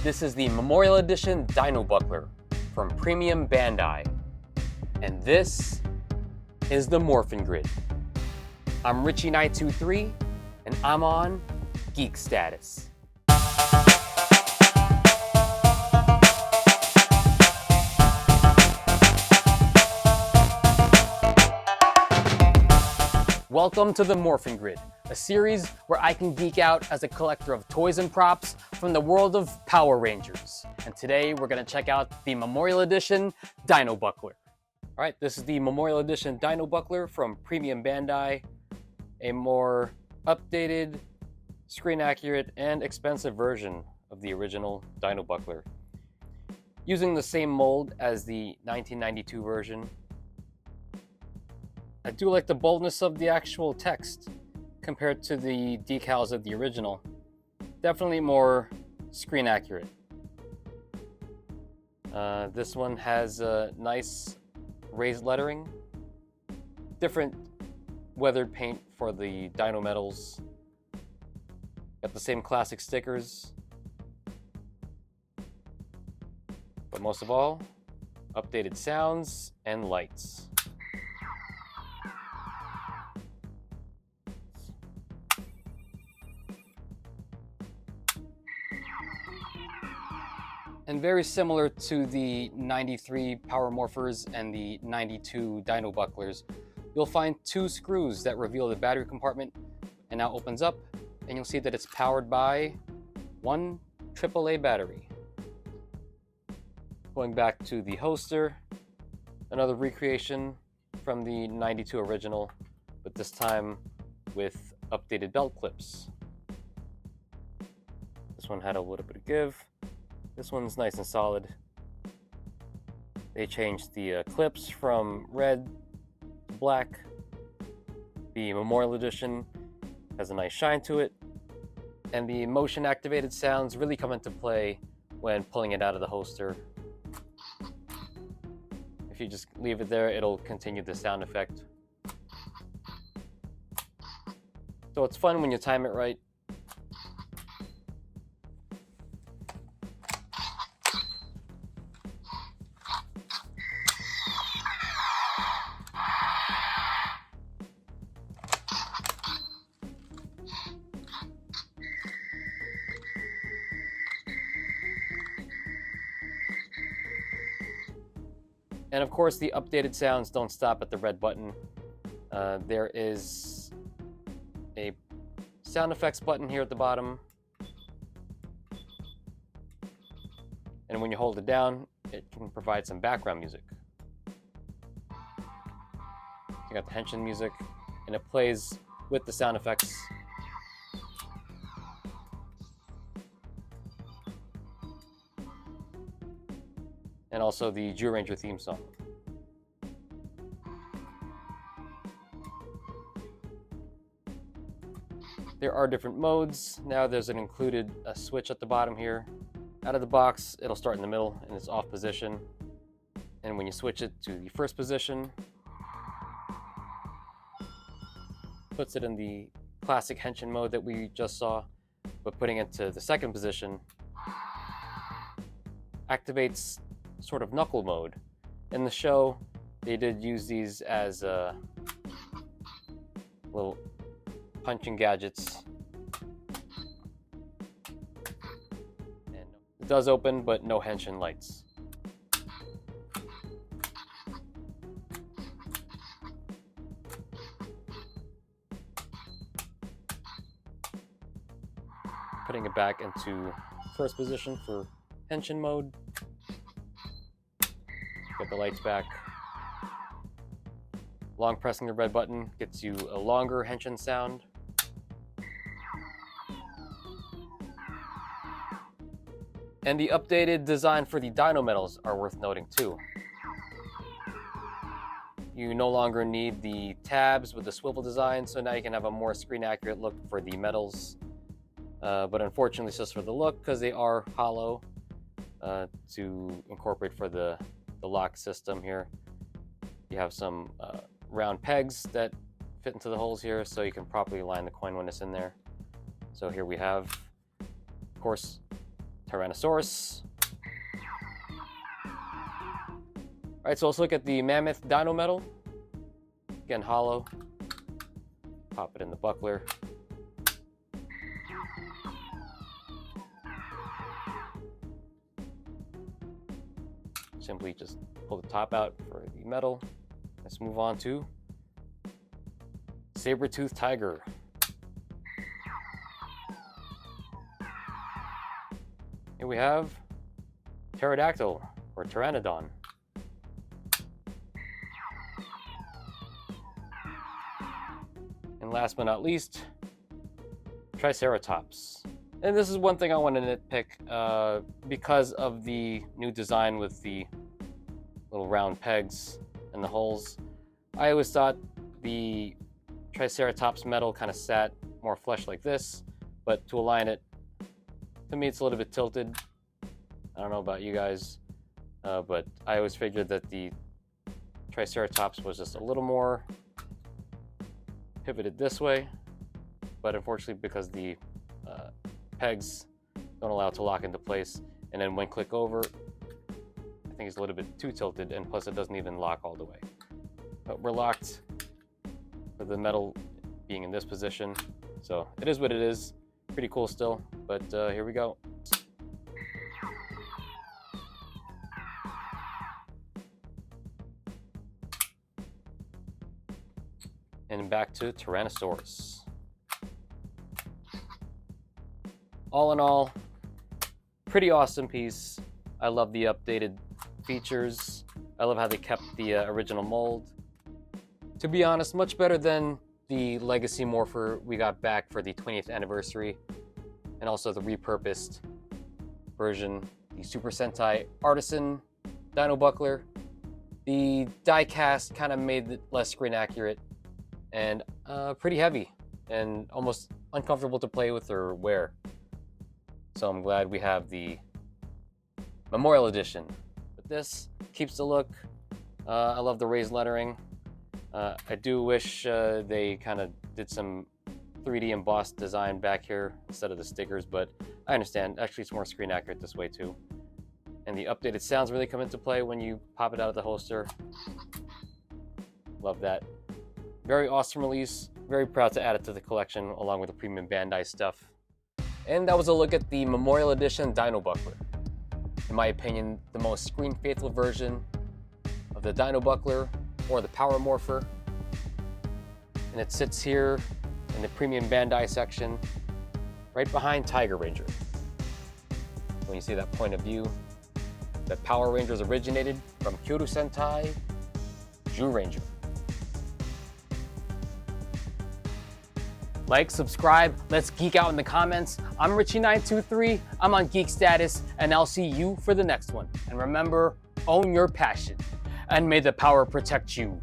This is the Memorial Edition Dino Buckler from Premium Bandai. And this is the Morphin Grid. I'm Richie923, and I'm on Geek Status. Welcome to the Morphin Grid, a series where I can geek out as a collector of toys and props from the world of Power Rangers. And today we're going to check out the Memorial Edition Dino Buckler. Alright, this is the Memorial Edition Dino Buckler from Premium Bandai, a more updated, screen-accurate, and expensive version of the original Dino Buckler. Using the same mold as the 1992 version, I do like the boldness of the actual text compared to the decals of the original. Definitely more screen accurate. This one has nice raised lettering, different weathered paint for the Dino medals, got the same classic stickers, but most of all, updated sounds and lights. And very similar to the 93 Power Morphers and the 92 Dino Bucklers, you'll find two screws that reveal the battery compartment, and now opens up, and you'll see that it's powered by one AAA battery. Going back to the holster, another recreation from the 92 original, but this time with updated belt clips. This one had a little bit of give. This one's nice and solid. They changed the clips from red to black. The Memorial Edition has a nice shine to it. And the motion activated sounds really come into play when pulling it out of the holster. If you just leave it there, it'll continue the sound effect. So it's fun when you time it right. And of course, the updated sounds don't stop at the red button. There is a sound effects button here at the bottom. And when you hold it down, it can provide some background music. You got the Henshin music, and it plays with the sound effects. And also the Zyuranger theme song. There are different modes. Now there's an included switch at the bottom here. Out of the box, it'll start in the middle in its off position. And when you switch it to the first position, puts it in the classic Henshin mode that we just saw, but putting it to the second position activates sort of knuckle mode. In the show, they did use these as little punching gadgets. And it does open, but no Henshin lights. Putting it back into first position for Henshin mode. Get the lights back. Long pressing the red button gets you a longer Henshin sound. And the updated design for the Dino medals are worth noting too. You no longer need the tabs with the swivel design, so now you can have a more screen accurate look for the medals. But unfortunately it's just for the look, because they are hollow to incorporate for the lock system here. You have some round pegs that fit into the holes here, so you can properly align the coin when it's in there. So here we have, of course, Tyrannosaurus. Alright, so let's look at the Mammoth Dino Medal. Again, hollow. Pop it in the buckler. Simply just pull the top out for the metal. Let's move on to Saber-toothed Tiger. Here we have Pterodactyl, or Pteranodon. And last but not least, Triceratops. And this is one thing I want to nitpick because of the new design with the little round pegs and the holes. I always thought the Triceratops metal kind of sat more flush like this, but to align it, to me it's a little bit tilted. I don't know about you guys, but I always figured that the Triceratops was just a little more pivoted this way, but unfortunately because the pegs don't allow it to lock into place, and then when click over, I think it's a little bit too tilted, and plus it doesn't even lock all the way. But we're locked with the metal being in this position, so it is what it is. Pretty cool still, but here we go. And back to Tyrannosaurus. All in all, pretty awesome piece. I love the updated features. I love how they kept the original mold. To be honest, much better than the Legacy Morpher we got back for the 20th anniversary, and also the repurposed version, the Super Sentai Artisan Dino Buckler. The die cast kind of made it less screen accurate and pretty heavy and almost uncomfortable to play with or wear. So I'm glad we have the Memorial Edition. But this keeps the look. I love the raised lettering. I do wish they kind of did some 3D embossed design back here instead of the stickers, but I understand. Actually, it's more screen accurate this way too. And the updated sounds really come into play when you pop it out of the holster. Love that. Very awesome release. Very proud to add it to the collection along with the premium Bandai stuff. And that was a look at the Memorial Edition Dino Buckler. In my opinion, the most screen-faithful version of the Dino Buckler or the Power Morpher. And it sits here in the premium Bandai section, right behind Tiger Ranger. When you see that point of view, that Power Rangers originated from Kyoryu Sentai, Zyuranger. Like, subscribe, let's geek out in the comments. I'm Richie923, I'm on Geek Status, and I'll see you for the next one. And remember, own your passion, and may the power protect you.